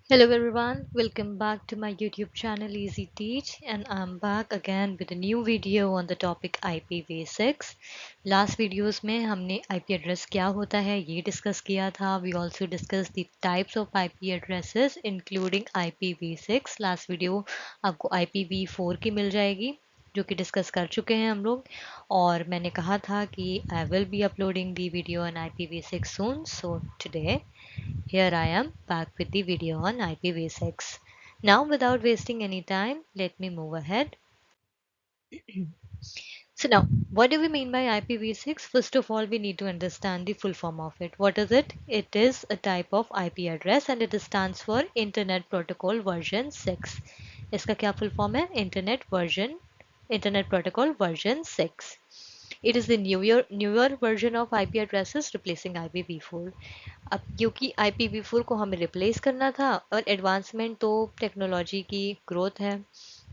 Hello everyone, welcome back to my YouTube channel Easy Teach, and I'm back again with a new video on the topic IPv6. Last videos में हमने IP address क्या होता है ये discuss किया था. We also discussed the types of IP addresses including IPv6. Last video आपको IPv4 की मिल जाएगी जो कि डिस्कस कर चुके हैं हम लोग. और मैंने कहा था कि I will be uploading the video on IPv6 soon. So today here I am back with the video on IPv6. Now without wasting any time, let me move ahead. So now, what do we mean by IPv6? First of all, we need to understand the full form of it. What is it? It is a type of IP address and it stands for Internet Protocol version 6. इसका क्या full form है? Internet Protocol version 6. It is the newer version of IP addresses replacing IPv4. अब क्योंकि IPv4 को हमें replace करना था और एडवांसमेंट तो टेक्नोलॉजी की ग्रोथ है,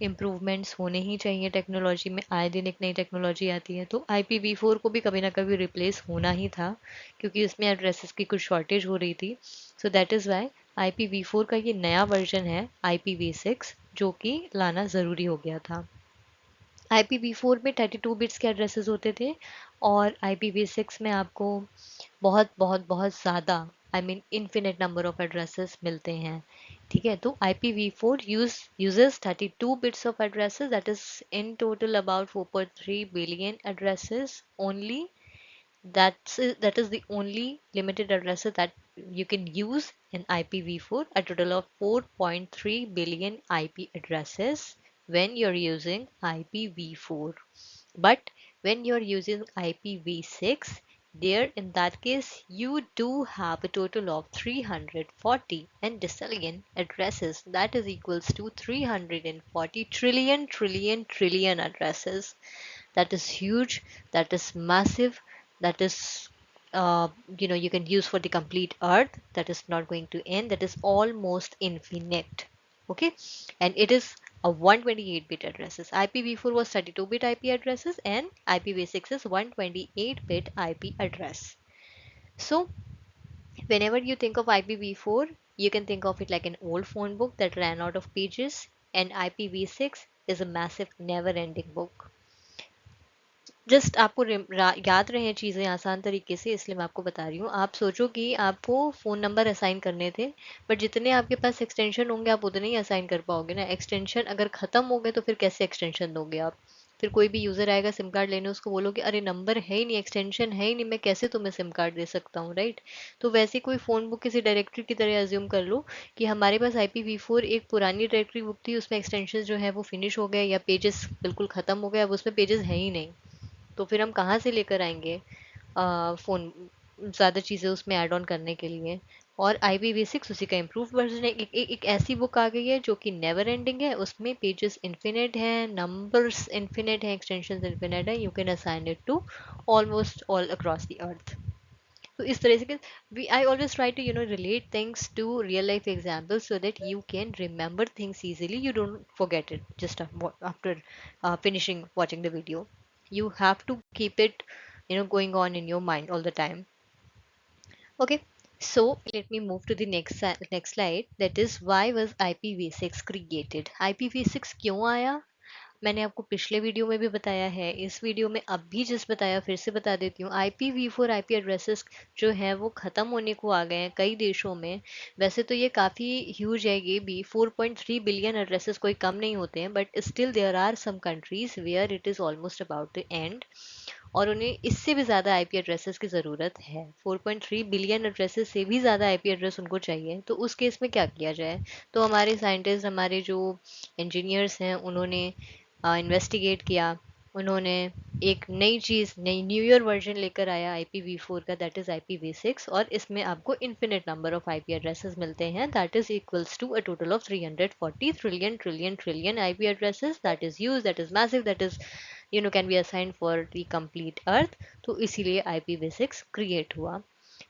इम्प्रूवमेंट्स होने ही चाहिए टेक्नोलॉजी में. आए दिन एक नई टेक्नोलॉजी आती है तो IPv4 को भी कभी ना कभी रिप्लेस होना ही था क्योंकि उसमें एड्रेसेस की कुछ शॉर्टेज हो रही थी. सो दैट इज़ वाई IPv4 का ये नया वर्जन है IPv6 जो कि लाना ज़रूरी हो गया था. IPv4 में 32 बिट्स के एड्रेसेस होते थे और IPv6 में आपको बहुत बहुत बहुत ज़्यादा I mean infinite number of addresses मिलते हैं. ठीक है, तो IPv4 uses 32 bits of addresses, that is in total about 4.3 billion addresses only. That is the only limited addresses that you can use in IPv4, a total of 4.3 billion IP addresses when you're using IPv4. But when you're using IPv6, there in that case you do have a total of 340 and decillion addresses, that is equals to 340 trillion addresses. That is huge, that is massive, that is you can use for the complete earth, that is not going to end, that is almost infinite. Okay, and it is a 128-bit addresses. IPv4 was 32-bit IP addresses and IPv6 is 128-bit IP address. So whenever you think of IPv4, you can think of it like an old phone book that ran out of pages, and IPv6 is a massive never-ending book. Just आपको याद रहे चीज़ें आसान तरीके से, इसलिए मैं आपको बता रही हूँ. आप सोचो कि आपको फ़ोन नंबर असाइन करने थे, बट जितने आपके पास एक्सटेंशन होंगे आप उतने ही असाइन कर पाओगे ना. एक्सटेंशन अगर ख़त्म हो गए तो फिर कैसे एक्सटेंशन दोगे आप? फिर कोई भी यूज़र आएगा सिम कार्ड लेने, उसको बोलोगे अरे नंबर है ही नहीं, एक्सटेंशन है ही नहीं, मैं कैसे तुम्हें सिम कार्ड दे सकता हूँ, राइट? तो वैसे कोई फ़ोन बुक किसी डायरेक्टरी की तरह एज्यूम कर लो कि हमारे पास IPv4 एक पुरानी डायरेक्टरी बुक थी, उसमें एक्सटेंशन जो है वो फिनिश हो गए या पेजेस बिल्कुल ख़त्म हो गए, अब उसमें पेजेस हैं ही नहीं. तो फिर हम कहाँ से लेकर आएंगे फ़ोन ज़्यादा चीज़ें उसमें ऐड ऑन करने के लिए? और IPv6 उसी का इम्प्रूव वर्जन है. एक ऐसी बुक आ गई है जो कि नेवर एंडिंग है, उसमें पेजेस इन्फिनिट हैं, नंबर्स इन्फिनिट हैं, एक्सटेंशन इन्फिनिट है. You can assign it to almost all across the earth. तो इस तरह से we I always try to relate things to real life examples so that you can remember things easily. You don't forget it just after finishing watching the video. You have to keep it going on in your mind all the time. Okay, so let me move to the next slide. That is, why was IPv6 created? IPv6 क्यों आया? मैंने आपको पिछले video में भी बताया है, इस वीडियो में अब भी जिस बताया फिर से बता देती हूँ. IPv4 IP एड्रेसेस जो है वो ख़त्म होने को आ गए हैं कई देशों में. वैसे तो ये काफ़ी ह्यूज है, ये भी 4.3 बिलियन एड्रेसेस कोई कम नहीं होते हैं, but still there are some countries where it is almost about to end और उन्हें इससे भी ज़्यादा आईपी एड्रेसेस की ज़रूरत है. 4.3 बिलियन एड्रेसेस से भी ज़्यादा आईपी एड्रेस उनको चाहिए. तो उस केस में क्या किया जाए? तो हमारे साइंटिस्ट, हमारे जो इंजीनियर्स हैं, उन्होंने इन्वेस्टिगेट किया. उन्होंने एक नई चीज़, नई न्यू ईयर वर्जन लेकर आया IPv4 का, दैट इज़ IPv6. और इसमें आपको infinite number of IP addresses मिलते हैं, that is equals to a total of 340 trillion IP addresses. That is huge, that is massive, that is can be assigned for the complete earth. तो इसीलिए IPv6 create हुआ.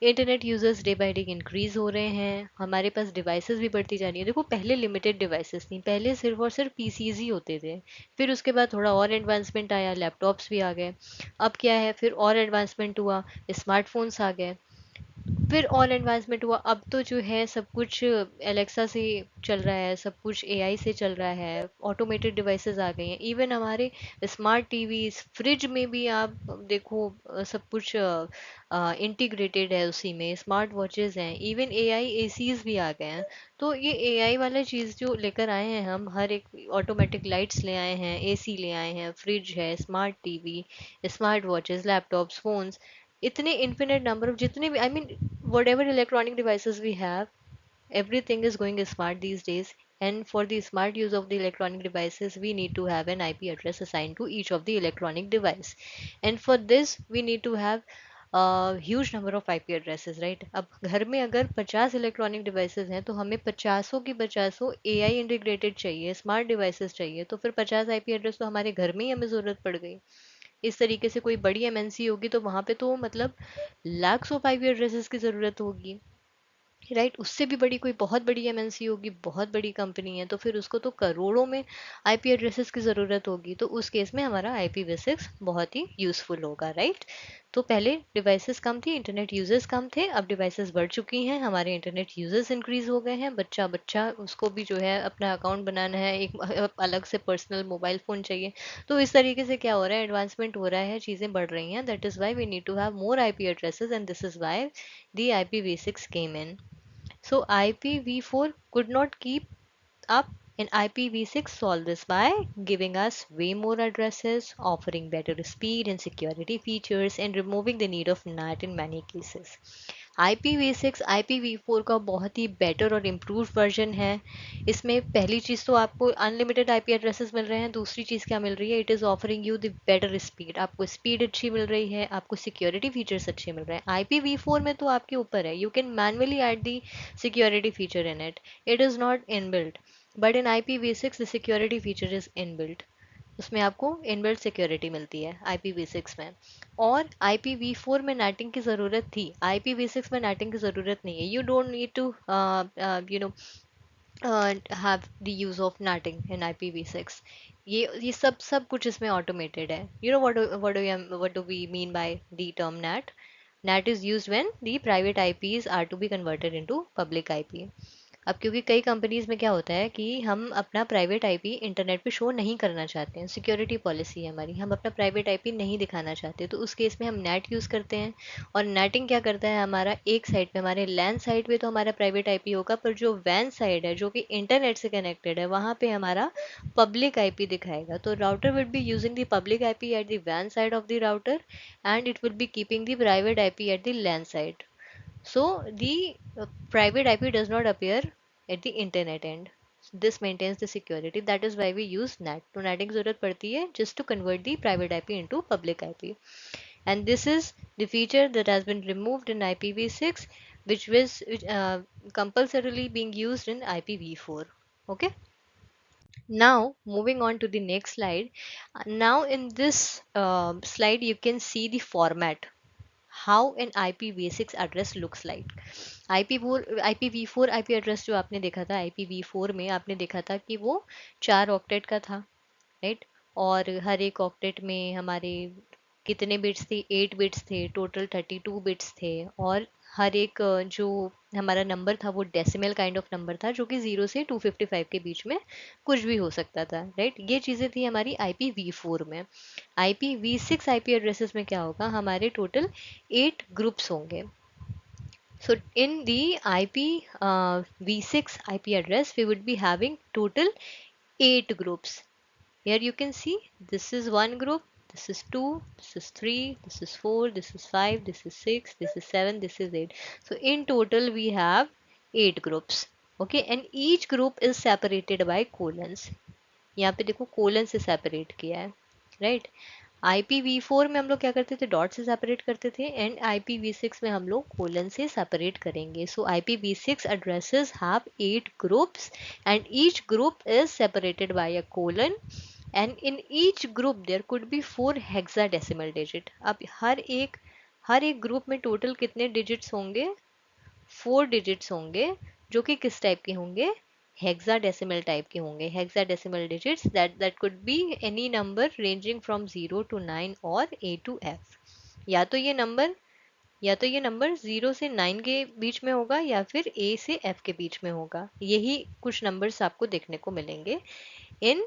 Internet users day by day increase हो रहे हैं, हमारे पास devices भी बढ़ती जा रही है. देखो पहले लिमिटेड डिवाइसेस थी, पहले सिर्फ और सिर्फ PCs ही होते थे. फिर उसके बाद थोड़ा और एडवांसमेंट आया, लैपटॉप्स भी आ गए. अब क्या है, फिर और एडवांसमेंट हुआ, स्मार्टफोन्स आ गए. फिर और एडवांसमेंट हुआ, अब तो जो है सब कुछ एलेक्सा से चल रहा है, सब कुछ एआई से चल रहा है, ऑटोमेटेड डिवाइसेस आ गई हैं। इवन हमारे स्मार्ट टीवीज, फ्रिज में भी आप देखो सब कुछ इंटीग्रेटेड है, उसी में स्मार्ट वॉचेस हैं, इवन एआई एसीज भी आ गए हैं। तो ये एआई वाला चीज़ जो लेकर आए हैं हम, हर एक ऑटोमेटिक लाइट्स ले आए हैं, एसी ले आए हैं, फ्रिज है, smart TV, smart watches, laptops, phones, इतने इन्फिनिट नंबर ऑफ जितने भी, I mean whatever electronic devices we have, everything is going smart these days. And for the smart use of the electronic devices, we need to have an IP address assigned to each of the electronic device. And for this, we need to have a huge number of IP addresses, right? अब घर में अगर 50 electronic devices हैं, तो हमें पचासों की पचासों AI integrated चाहिए, smart devices चाहिए, तो फिर 50 आईपी एड्रेस तो हमारे घर में ही हमें ज़रूरत पड़ गई। इस तरीके से कोई बड़ी एमएनसी होगी तो वहां पे तो मतलब लैक्स ऑफ आईपी एड्रेसेस की ज़रूरत होगी, राइट? उससे भी बड़ी कोई बहुत बड़ी एमएनसी होगी, बहुत बड़ी कंपनी है, तो फिर उसको तो करोड़ों में आईपी एड्रेसेस की ज़रूरत होगी। तो उस केस में हमारा IPv6 बहुत ही यूज़फुल होगा, राइट? तो पहले डिवाइसेस कम थी, इंटरनेट यूजर्स कम थे, अब डिवाइसेस बढ़ चुकी हैं, हमारे इंटरनेट यूजर्स इंक्रीज हो गए हैं। बच्चा बच्चा उसको भी जो है अपना अकाउंट बनाना है, एक अलग से पर्सनल मोबाइल फ़ोन चाहिए। तो इस तरीके से क्या हो रहा है, एडवांसमेंट हो रहा है, चीज़ें बढ़ रही हैं। That is why we need to have more IP addresses, and this is why the IPv6 came in. So IPv4 could not keep up, and IPv6 solved this by giving us way more addresses, offering better speed and security features, and removing the need of NAT in many cases. IPv6 IPv4 का बहुत ही better और improve version है। इसमें पहली चीज़ तो आपको unlimited IP addresses मिल रहे हैं, दूसरी चीज़ क्या मिल रही है, it is offering you the better speed, आपको स्पीड अच्छी मिल रही है, आपको सिक्योरिटी फीचर्स अच्छे मिल रहे हैं। IPv4 में तो आपके ऊपर है, you can manually add the security feature in it. It is not inbuilt. But in IPv6 the security feature is inbuilt. उसमें आपको इनबिल्ट सिक्योरिटी मिलती है IPv6 में। और IPv4 में नेटिंग की ज़रूरत थी, IPv6 में नेटिंग की ज़रूरत नहीं है। You don't need to you know have the use of netting in IPv6. ये सब कुछ इसमें automated है। You know what do we mean by the term NAT? NAT is used when the private IPs are to be converted into public IP. अब क्योंकि कई companies में क्या होता है कि हम अपना प्राइवेट आईपी इंटरनेट पे शो नहीं करना चाहते हैं, सिक्योरिटी पॉलिसी है हमारी, हम अपना प्राइवेट आईपी नहीं दिखाना चाहते, तो उस केस में हम नेट यूज़ करते हैं। और नेटिंग क्या करता है, हमारा एक साइड पे, हमारे लैन साइड पे तो हमारा प्राइवेट आईपी होगा, पर जो वैन साइड है जो कि इंटरनेट से कनेक्टेड है, वहाँ पे हमारा पब्लिक आईपी दिखाएगा। तो router will be using the public IP at the वैन side of the router, and it will be keeping the private IP at the LAN side. So the private IP does not appear at the internet end. This maintains the security. That is why we use NAT. तो NATing की ज़रूरत पड़ती है just to convert the private IP into public IP. And this is the feature that has been removed in IPv6, which was compulsorily being used in IPv4. Okay. Now moving on to the next slide. Now in this slide you can see the format, how an IPv6 address looks like. IPv4 IP address जो आपने देखा था, IPv4 में आपने देखा था कि वो 4 ऑक्टेट का था, राइट? और हर एक ऑक्टेट में हमारे कितने बिट्स थे, 8 बिट्स थे, टोटल 32 बिट्स थे। और हर एक जो हमारा नंबर था वो डेसिमल काइंड ऑफ नंबर था, जो कि 0 से 255 के बीच में कुछ भी हो सकता था, राइट? ये चीज़ें थी हमारी IPv4 में। IPv6 IP एड्रेसेस में क्या होगा, हमारे टोटल 8 ग्रुप्स होंगे। So in the IPv6 IP address, we would be having total 8 groups. Here you can see this is one group, this is two, this is three, this is four, this is five, this is six, this is seven, this is eight. So in total we have 8 groups. Okay, and each group is separated by colons. यहाँ पे देखो colon से separate किया है, right? IPv4 में हम लोग क्या करते थे, डॉट से सेपरेट करते थे, एंड IPv6 में हम लोग कोलन से सेपरेट करेंगे। सो IPv6 addresses have 8 groups and each group is separated by a colon, and in each group there could be 4 hexadecimal digit. अब हर एक ग्रुप में टोटल कितने डिजिट्स होंगे, 4 डिजिट्स होंगे, जो कि किस टाइप के होंगे, हेक्साडेसिमल टाइप के होंगे। Hexadecimal digits that could be any number ranging from 0 to 9 और A to F। या तो ये नंबर या तो ये नंबर 0 से 9 के बीच में होगा या फिर A से F के बीच में होगा। यही कुछ नंबर्स आपको देखने को मिलेंगे इन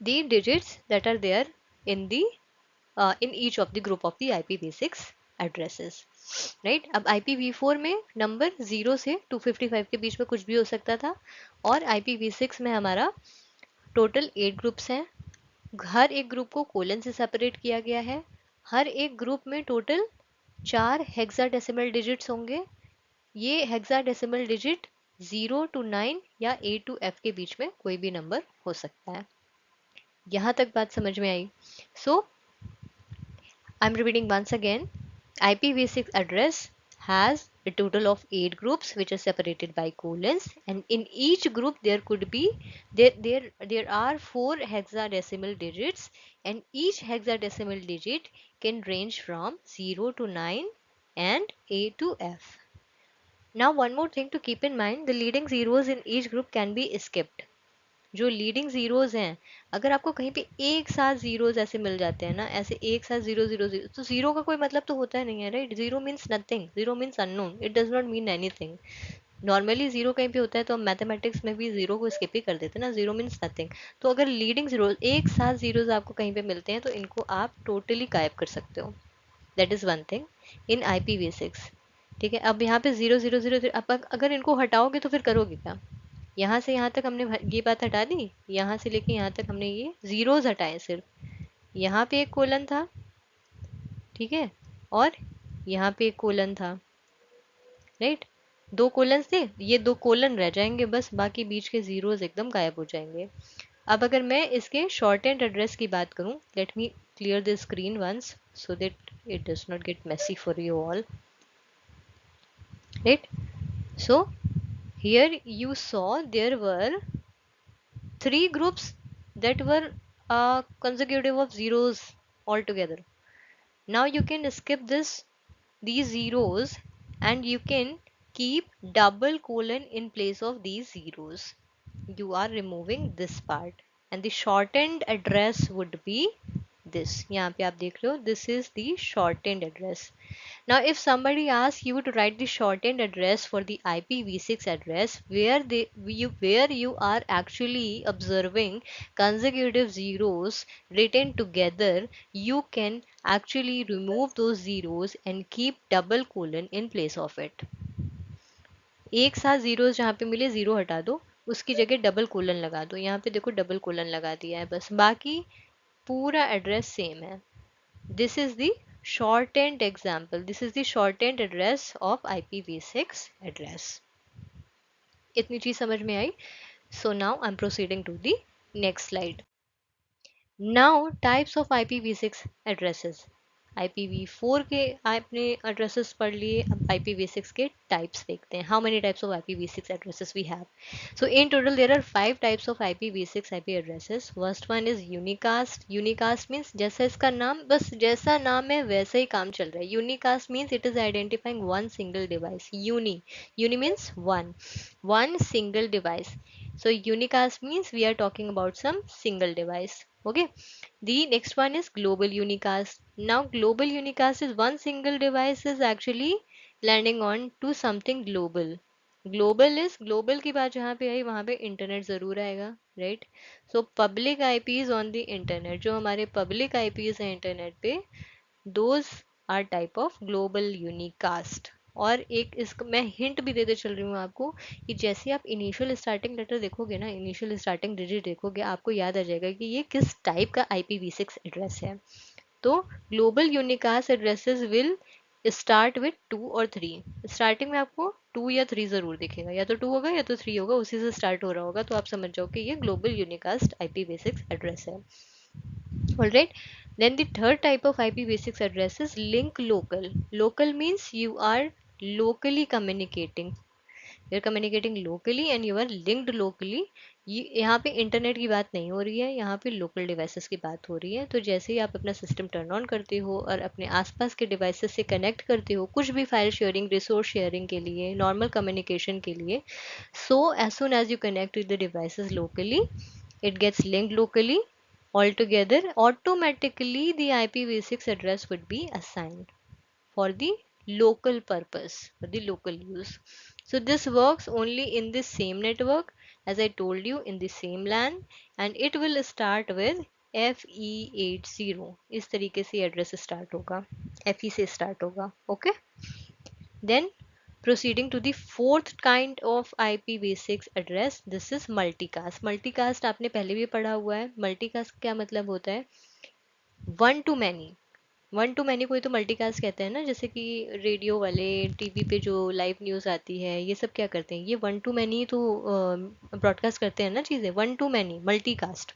the digits that are there in the in each of the group of the IPv6 addresses, right? अब IPv4 में नंबर 0 से 255 के बीच में कुछ भी हो सकता था, और IPv6 में हमारा टोटल 8 ग्रुप्स हैं। हर एक ग्रुप को कोलन से सेपरेट किया गया है। हर एक ग्रुप में टोटल 4 हेक्साडेसिमल डिजिट्स होंगे। ये हेक्साडेसिमल डिजिट 0 to 9 या A to F के बीच में कोई भी नंबर हो सकता है। यहाँ तक बात समझ में आई? So I'm repeating once again. IPv6 address has a total of 8 groups which are separated by colons, and in each group there could be there are 4 hexadecimal digits, and each hexadecimal digit can range from 0 to 9 and A to F. Now one more thing to keep in mind, the leading zeros in each group can be skipped. जो leading zeros हैं, अगर आपको कहीं पे एक साथ zeros ऐसे मिल जाते हैं ना, ऐसे एक साथ 0 0 0, तो जीरो का कोई मतलब तो होता है नहीं है, right? Zero means nothing, zero means unknown, it does not mean anything. Normally zero कहीं पे होता है तो हम मैथमेटिक्स में भी जीरो को स्किप ही कर देते हैं ना, जीरो मीन्स नथिंग। तो अगर लीडिंग जीरो एक साथ जीरोज आपको कहीं पे मिलते हैं तो इनको आप टोटली गायब कर सकते हो। That is one thing in IPv6। ठीक है, अब यहाँ पे 0 0 0 अगर इनको हटाओगे तो फिर करोगे क्या? यहाँ से यहाँ तक हमने ये बात हटा दी, यहाँ से लेके यहाँ तक हमने ये जीरोज हटाए सिर्फ। यहाँ पे एक कोलन था, ठीक है, और यहाँ पे एक कोलन था, राइट? दो कोलन थे, ये दो कोलन रह जाएंगे बस, बाकी बीच के जीरोज एकदम गायब हो जाएंगे। अब अगर मैं इसके शॉर्ट एंड एड्रेस की बात करूं, let me clear the screen once so that it does not get messy for you all, right? So here you saw there were 3 groups that were consecutive of zeros altogether. Now you can skip these zeros and you can keep double colon in place of these zeros. You are removing this part and the shortened address would be this. यहाँ पे आप देख रहे हो, this is the shortened address. Now, if somebody asks you to write the shortened address for the IPv6 address where you are actually observing consecutive zeros written together, you can actually remove those zeros and keep double colon in place of it. एक साथ zeros जहाँ पे मिले zero हटा दो, उसकी जगह double colon लगा दो। यहाँ पे देखो डबल कोलन लगा दिया है बस, बाकी पूरा एड्रेस सेम है। This is the shortened example. This is the shortened address of IPv6 address. इतनी चीज समझ में आई? So now I'm proceeding to the next slide. Now types of IPv6 addresses. IPv4 के आपने addresses पढ़ लिए, अब IPv6 के types देखते हैं. How many types of IPv6 addresses we have? So in total there are 5 types of IPv6 IP addresses. First one is unicast. Unicast means जैसा इसका नाम, बस जैसा नाम है वैसा ही काम चल रहा है. Unicast means it is identifying one single device. Uni means one single device. So unicast means we are talking about some single device. Okay. The next one is global unicast. Now global unicast is one single device is actually landing on to something global. Global is, global की बात जहाँ पे आई वहाँ पे internet ज़रूर आएगा, right? So public IPs on the internet, जो हमारे पब्लिक आईपीज हैं इंटरनेट पे, those are type of global unicast. और एक इस मैं हिंट भी देते चल रही हूँ आपको कि जैसे आप इनिशियल स्टार्टिंग लेटर देखोगे ना, इनिशियल स्टार्टिंग डिजिट देखोगे, आपको याद आ जाएगा कि ये किस टाइप का IPv6 एड्रेस है। तो global unicast addresses will start with 2 और 3। स्टार्टिंग में आपको 2 या 3 जरूर दिखेगा, या तो 2 होगा या तो 3 होगा, उसी से स्टार्ट हो रहा होगा, तो आप समझ जाओ कि ये ग्लोबल यूनिकास्ट IPv6 एड्रेस है। Alright, then the third type of IPv6 address is link local. Local means you are locally communicating. You're communicating locally and you are linked locally. यहाँ पे इंटरनेट की बात नहीं हो रही है, यहाँ पे लोकल डिवाइसेस की बात हो रही है। तो जैसे ही आप अपना सिस्टम टर्न ऑन करते हो और अपने आसपास के डिवाइसेस से कनेक्ट करते हो, कुछ भी फाइल शेयरिंग, रिसोर्स शेयरिंग के लिए, नॉर्मल कम्युनिकेशन के लिए, so as soon as you connect with the devices locally, it gets linked locally. Altogether, automatically the IPv6 address would be assigned for the local purpose, for the local use. So this works only in the same network, as I told you, in the same LAN, and it will start with FE80. इस तरीके से address start होगा, FE से start होगा. Okay. Then proceeding to the fourth kind of IPv6 address, this is multicast. Multicast आपने पहले भी पढ़ा हुआ है. Multicast क्या मतलब होता है? One to many. One to many कोई तो मल्टीकास्ट कहते हैं ना, जैसे कि रेडियो वाले, टीवी पे जो लाइव न्यूज़ आती है, ये सब क्या करते हैं, ये वन टू मैनी तो ब्रॉडकास्ट करते हैं ना चीज़ें. One to many multicast.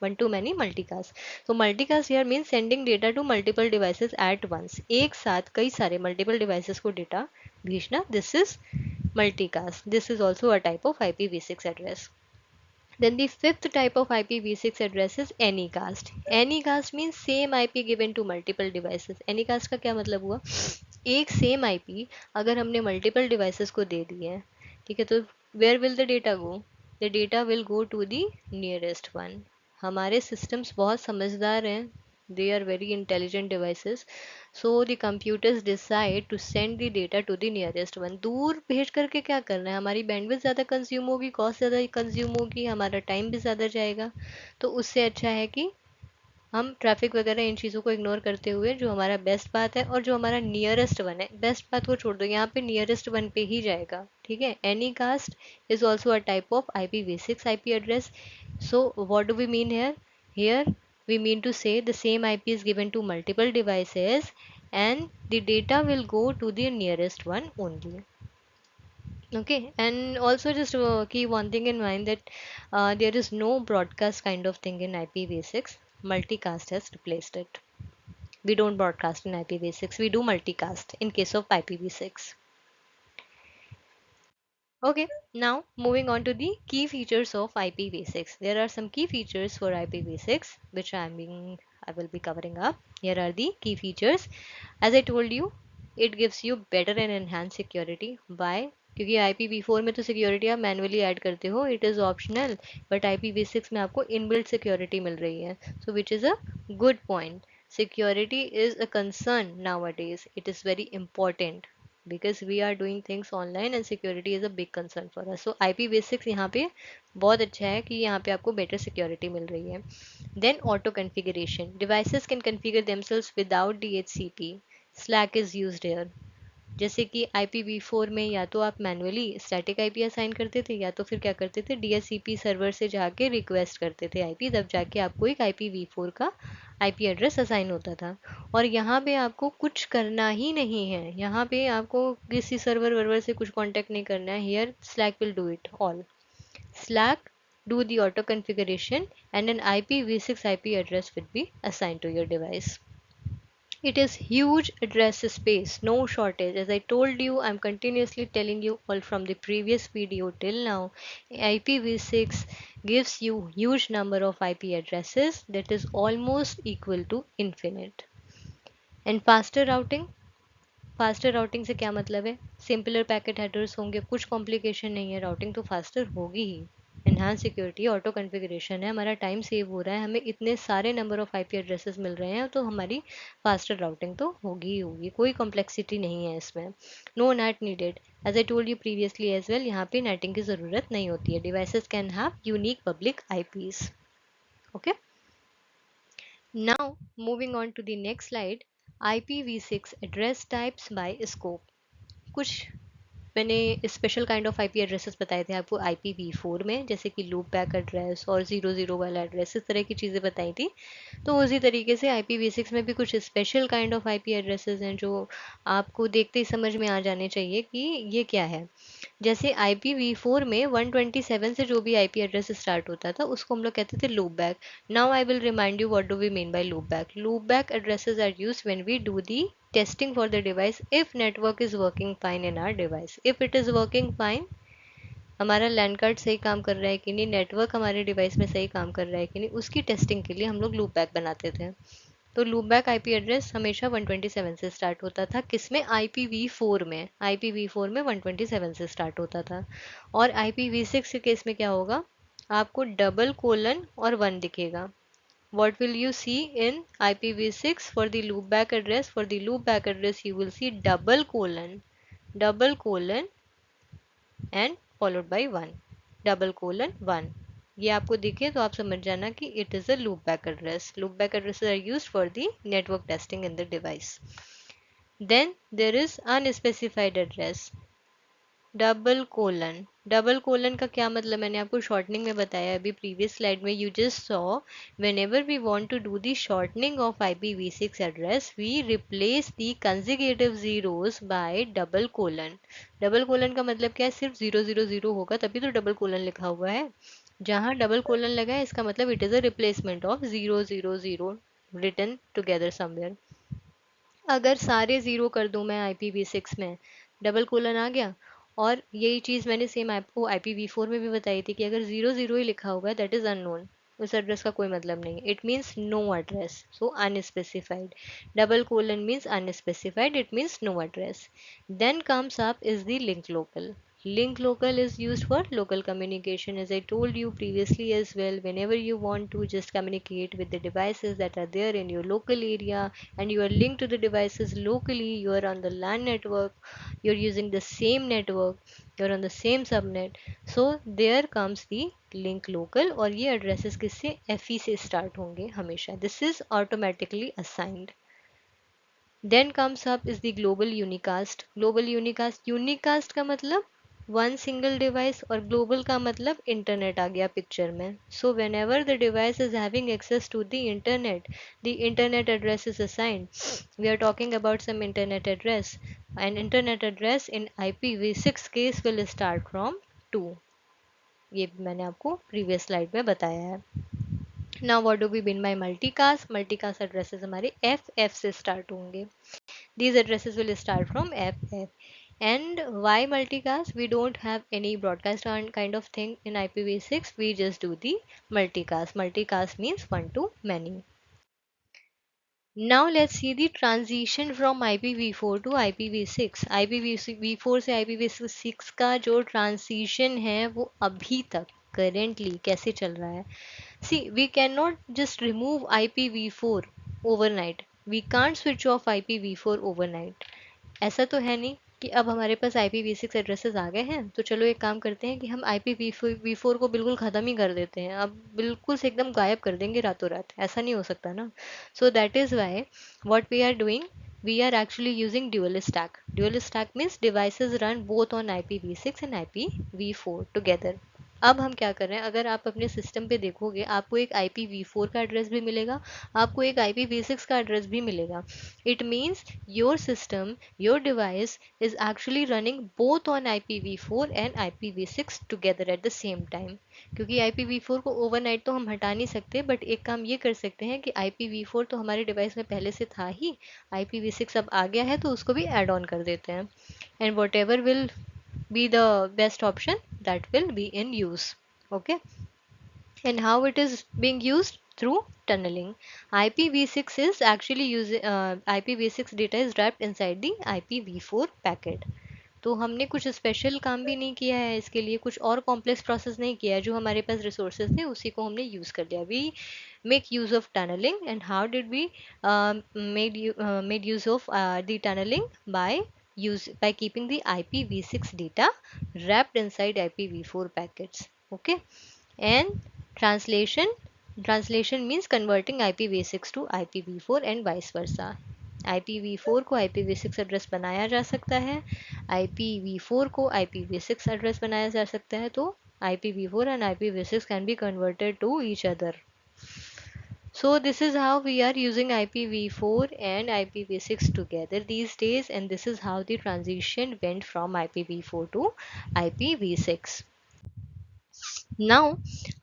One to many multicast. तो multicast here means sending data to multiple devices at once. एक साथ कई सारे मल्टीपल डिवाइसेस को डेटा भेजना, this is multicast. This is also a type of IPv6 address. Then the fifth type of IPv6 address is Anycast. Anycast means same IP given to multiple devices. Anycast का क्या मतलब हुआ? एक same IP अगर हमने multiple devices को दे दी है, ठीक है, तो where will the data go? The data will go to the nearest one. हमारे systems बहुत समझदार हैं. They are very intelligent devices. So the computers decide to send the data to the nearest one. दूर भेज करके क्या करना है, हमारी बैंडविड्थ ज़्यादा कंज्यूम होगी, कॉस्ट ज़्यादा कंज्यूम होगी, हमारा टाइम भी ज़्यादा जाएगा. तो उससे अच्छा है कि हम ट्रैफिक वगैरह इन चीज़ों को इग्नोर करते हुए जो हमारा बेस्ट पाथ है और जो हमारा नियरेस्ट वन है, बेस्ट पाथ को छोड़ दो, यहाँ पे नियरेस्ट वन पे ही जाएगा. ठीक है. Any caste is also a type of IPv6 IP address. So what do we mean here? Here we mean to say the same IP is given to multiple devices and the data will go to the nearest one only. Okay, and also just keep one thing in mind that there is no broadcast kind of thing in IPv6. Multicast has replaced it. We don't broadcast in IPv6, we do multicast in case of IPv6. Okay, now moving on to the key features of IPv6. There are some key features for IPv6 which I will be covering up. Here are the key features. As I told you, it gives you better and enhanced security. Why? क्योंकि IPv4 में तो security आप manually add करते हो, it is optional, but IPv6 में आपको inbuilt security मिल रही है. So which is a good point. Security is a concern nowadays. It is very important because we are doing things online and security is a big concern for us. So IPv6 यहाँ पे बहुत अच्छा है कि यहाँ पे आपको better security मिल रही है. Then auto configuration. Devices can configure themselves without DHCP. Slack is used here. जैसे कि IPv4 में या तो आप मैनुअली स्टैटिक IP असाइन करते थे, या तो फिर क्या करते थे, DHCP सर्वर से जाके रिक्वेस्ट करते थे IP, तब जाके आपको एक IPv4 का IP एड्रेस असाइन होता था. और यहाँ पे आपको कुछ करना ही नहीं है, यहाँ पे आपको किसी सर्वर वर्वर से कुछ कांटेक्ट नहीं करना है. Here slack will do it all. Slack do the auto configuration and an IPv6 IP address will be assigned to your device. It is huge address space, no shortage. As I told you, I'm continuously telling you all from the previous video till now, IPv6 gives you huge number of IP addresses that is almost equal to infinite. And faster routing, faster routing से क्या मतलब है, simpler packet headers होंगे, कुछ complication नहीं है, routing तो faster होगी ही. एनहांस सिक्योरिटी, ऑटो कॉन्फ़िगरेशन है, हमारा टाइम सेव हो रहा है, हमें इतने सारे नंबर ऑफ आईपी एड्रेसेस मिल रहे हैं, तो हमारी फास्टर राउटिंग तो होगी ही होगी, कोई कॉम्प्लेक्सिटी नहीं है इसमें. No NAT needed. As I told you previously as well, यहाँ पे नेटिंग की ज़रूरत नहीं होती है. Devices can have unique public IPs. Okay. Now, moving on to the next slide, IPv6 address types by scope. कुछ मैंने special kind of IP addresses बताए थे आपको IPv4 में, जैसे कि लूप बैक एड्रेस और 00 वाला एड्रेस, इस तरह की चीज़ें बताई थी. तो उसी तरीके से IPv6 में भी कुछ special kind of IP addresses हैं जो आपको देखते ही समझ में आ जाने चाहिए कि ये क्या है. जैसे IPv4 में 127 से जो भी आईपी एड्रेस स्टार्ट होता था उसको हम लोग कहते थे loop back. Now I will remind you what do we mean by loop back. Loop back addresses are used when we do the testing for the device if network is working fine in our device. If it is working fine, हमारा land card सही काम कर रहा है कि नहीं, network हमारे device में सही काम कर रहा है कि नहीं, उसकी टेस्टिंग के लिए हम लोग लूप बैक बनाते थे. तो लूप बैक आईपी एड्रेस हमेशा 127 से स्टार्ट होता था. किसमें? IPv4 में. IPv4 में 127 से स्टार्ट होता था. और IPv6 के केस में क्या होगा, आपको डबल कोलन और 1 दिखेगा. what will you see in IPv6 for the loopback address? For the loopback address, you will see double colon and followed by 1, double colon 1. ये आपको दिखे तो आप समझ जाना कि it is a loopback address. Loopback addresses are used for the network testing in the device. Then there is unspecified address. Double colon का क्या मतलब मैंने आपको शॉर्टनिंग में बताया अभी प्रीवियस स्लाइड में. You just saw whenever we want to do the shortening of IPv6 address we replace the consecutive zeros by double colon. Double colon का मतलब क्या है? सिर्फ 000 होगा तभी तो डबल कोलन लिखा हुआ है. जहाँ डबल कोलन लगा है इसका मतलब it is a replacement of 000 written together somewhere. अगर सारे ज़ीरो कर दूं मैं IPv6 में, डबल कोलन आ गया. और यही चीज़ मैंने सेम आपको IPv4 में भी बताई थी कि अगर 0 ही लिखा होगा दैट इज़ अननोन, उस एड्रेस का कोई मतलब नहीं. It means no address, so unspecified. Double colon means unspecified, it means no address. Then comes up is the link local. Link local is used for local communication, as I told you previously as well. Whenever you want to just communicate with the devices that are there in your local area and you are linked to the devices locally, you are on the LAN network, you're using the same network, you're on the same subnet, so there comes the link local. और ये addresses किससे? FE से start होंगे हमेशा. This is automatically assigned. Then comes up is the global unicast. Global unicast, unicast का मतलब one single device और global का मतलब इंटरनेट आ गया पिक्चर में. So whenever the device is having access to the internet address is assigned. We are talking about some internet address. An internet address in IPv6 case will start from 2. ये मैंने आपको previous slide में बताया है. Now what do we mean by multicast? Multicast addresses हमारे FF से start होंगे. These addresses will start from FF. And why multicast? We don't have any broadcast kind of thing in IPv6. We just do the multicast. Multicast means one to many. Now let's see the transition from IPv4 to IPv6. IPv4 से IPv6 का जो transition है वो अभी तक currently कैसे चल रहा है? See, we cannot just remove IPv4 overnight. We can't switch off IPv4 overnight. ऐसा तो है नहीं कि अब हमारे पास IPv6 एड्रेसेस आ गए हैं तो चलो एक काम करते हैं कि हम IPv4 को बिल्कुल ख़त्म ही कर देते हैं, अब बिल्कुल से एकदम गायब कर देंगे रातों रात. ऐसा नहीं हो सकता ना. So that is why what we are doing, we are actually using dual stack. Dual stack means devices run both on IPv6 and IPv4 together. अब हम क्या कर रहे हैं, अगर आप अपने सिस्टम पे देखोगे आपको एक IPv4 का एड्रेस भी मिलेगा, आपको एक IPv6 का एड्रेस भी मिलेगा. It means your system, your device is actually running both on IPv4 and IPv6 together at the same time. क्योंकि IPv4 को ओवरनाइट तो हम हटा नहीं सकते, बट एक काम ये कर सकते हैं कि IPv4 तो हमारे डिवाइस में पहले से था ही, IPv6 अब आ गया है तो उसको भी ऐड ऑन कर देते हैं. And what ever will be the best option that will be in use. Okay, and how it is being used? Through tunneling. IPv6 is actually using IPv6 data is wrapped inside the IPv4 packet. तो हमने कुछ special काम भी नहीं किया है इसके लिए, कुछ और कॉम्प्लेक्स प्रोसेस नहीं किया है, जो हमारे पास रिसोर्सेज थे उसी को हमने यूज़ कर लिया. We make use of tunneling. And how did we made use of the tunneling? by keeping the IPv6 data wrapped inside IPv4 packets. Okay, and translation means converting IPv6 to IPv4 and vice versa. IPv4 को IPv6 address बनाया जा सकता है, IPv4 को IPv6 address बनाया जा सकता है. तो IPv4 and IPv6 can be converted to each other. So this is how we are using IPv4 and IPv6 together these days, and this is how the transition went from IPv4 to IPv6. Now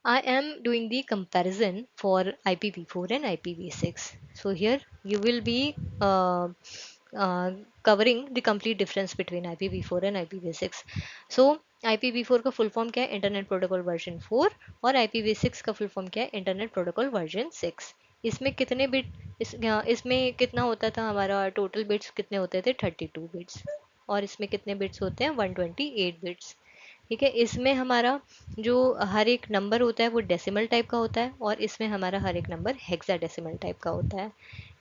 I am doing the comparison for IPv4 and IPv6. So here you will be uh, covering the complete difference between IPv4 and IPv6. So IPv4 का full form क्या है? Internet protocol version 4. और IPv6 का full form क्या है? Internet protocol version 6. इसमें कितने bit इसमें कितना होता था? हमारा टोटल बिट्स कितने होते थे? 32 बिट्स. और इसमें कितने बिट्स होते हैं? 128 बिट्स. ठीक है, इसमें हमारा जो हर एक नंबर होता है वो डेसिमल टाइप का होता है, और इसमें हमारा हर एक नंबर हेक्साडेसिमल टाइप का होता है।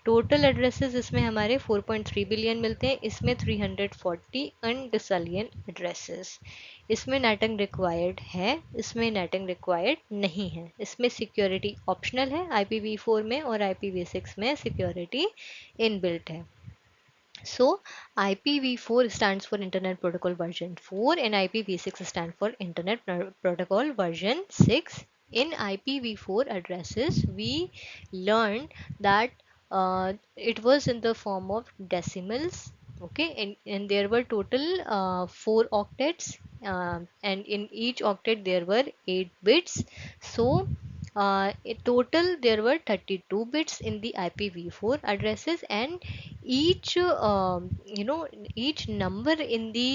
टोटल एड्रेसेस इसमें हमारे 4.3 बिलियन मिलते हैं, इसमें 340 अनडिसलियन एड्रेसेस। इसमें नेटिंग रिक्वायर्ड है, इसमें नेटिंग रिक्वायर्ड नहीं है, इसमें सिक्योरिटी ऑप्शनल है। IPv4 में और IPv6 में सिक्योरिटी इनबिल्ट है। So IPv4 stands for Internet Protocol version 4 and IPv6 stands for Internet Protocol version 6. In IPv4 addresses, we learned that it was in the form of decimals. Okay, and there were total 4 octets, and in each octet there were 8 bits. So in total there were 32 bits in the IPv4 addresses, and each each number in the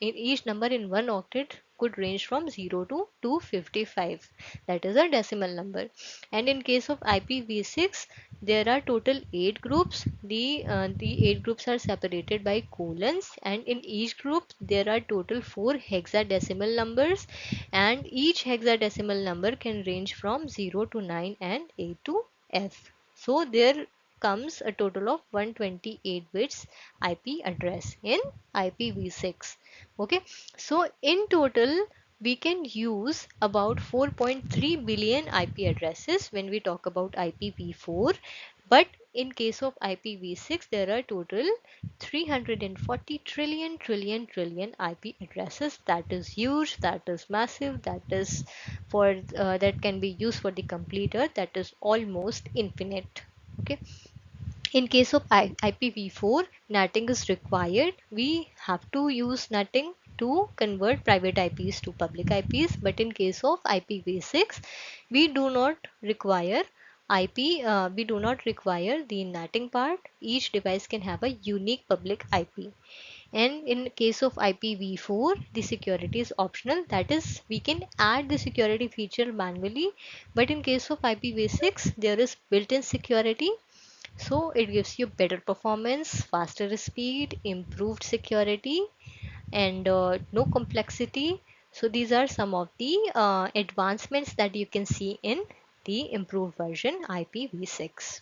in each number in one octet could range from 0 to 255. That is a decimal number. And in case of IPv6, there are total 8 groups. The 8 groups are separated by colons, and in each group there are total 4 hexadecimal numbers, and each hexadecimal number can range from 0 to 9 and A to F. So there comes a total of 128 bits IP address in IPv6. Okay, so in total we can use about 4.3 billion IP addresses when we talk about IPv4, but in case of IPv6 there are total 340 trillion IP addresses. That is huge, that is massive, that is for that can be used for the complete earth, that is almost infinite. Okay, in case of IPv4, NATing is required. We have to use NATing to convert private IPs to public IPs, but in case of IPv6, we do not require we do not require the NATing part. Each device can have a unique public IP. And in case of IPv4, the security is optional. That is, we can add the security feature manually, but in case of IPv6, there is built-in security, so it gives you better performance, faster speed, improved security, and no complexity. So these are some of the advancements that you can see in the improved version IPv6.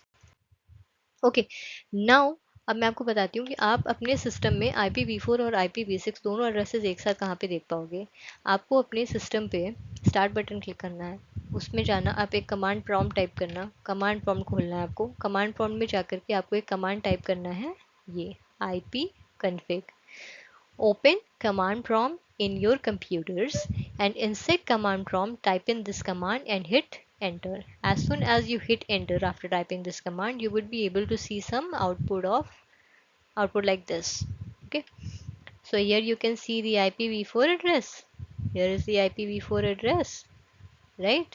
Okay, now अब मैं आपको बताती हूँ कि आप अपने system में IPv4 और IPv6 दोनों एड्रेसेस एक साथ कहाँ पे देख पाओगे। आपको अपने सिस्टम पे स्टार्ट बटन क्लिक करना है, उसमें जाना, आप एक कमांड प्रॉम्प्ट टाइप करना, कमांड प्रॉम्प्ट खोलना है आपको। कमांड प्रॉम्प्ट में जाकर के आपको एक कमांड टाइप करना है, ये ipconfig. Open command prompt in your computers, and inside command prompt type in this command and hit enter. As soon as you hit enter after typing this command, you would be able to see some output like this. Okay, so here you can see the IPv4 address. Here is the IPv4 address, right?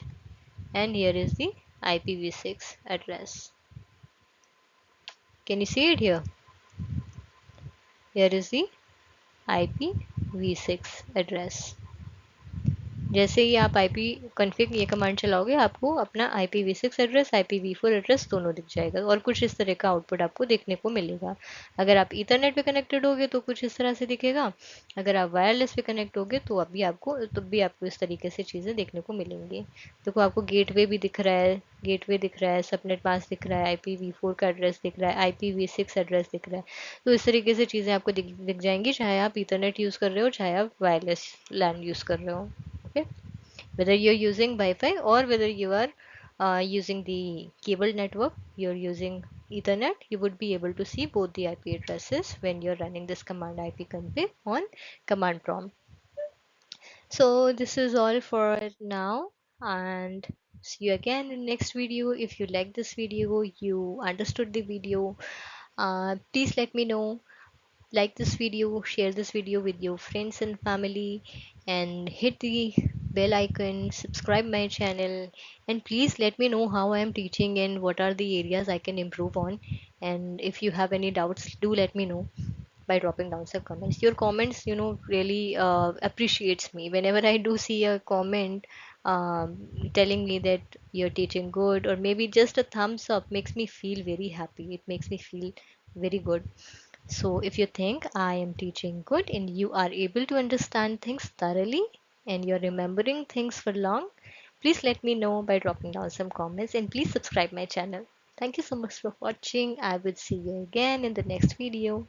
And here is the IPv6 address. Can you see it here? Here is the IPv6 address. जैसे ही आप IP config ये command चलाओगे, आपको अपना IPv6 address, IPv4 address दोनों दिख जाएगा, और कुछ इस तरह का आउटपुट आपको देखने को मिलेगा। अगर आप ईथरनेट पे कनेक्टेड होगे तो कुछ इस तरह से दिखेगा, अगर आप वायरलेस पे कनेक्ट होगे तो भी आपको इस तरीके से चीज़ें देखने को मिलेंगी। देखो, आपको गेटवे भी दिख रहा है, गेटवे दिख रहा है, सबनेट मास्क दिख रहा है, IPv4 का एड्रेस दिख रहा है, IPv6 एड्रेस दिख रहा है। तो इस तरीके से चीज़ें आपको दिख जाएंगी, चाहे आप ईथरनेट यूज़ कर रहे हो, चाहे आप वायरलेस लैन यूज़ कर रहे हो। Okay, whether you're using Wi-Fi or whether you are using the cable network, you're using Ethernet, you would be able to see both the IP addresses when you're running this command ipconfig on command prompt. So this is all for now, and see you again in next video. If you like this video, you understood the video, please let me know. Like this video, share this video with your friends and family, and hit the bell icon, subscribe my channel, and please let me know how I am teaching and what are the areas I can improve on. And if you have any doubts, do let me know by dropping down some comments. Your comments, really appreciates me. Whenever I do see a comment telling me that you're teaching good, or maybe just a thumbs up, makes me feel very happy. It makes me feel very good. So if you think I am teaching good and you are able to understand things thoroughly and you're remembering things for long, please let me know by dropping down some comments and please subscribe my channel. Thank you so much for watching. I will see you again in the next video.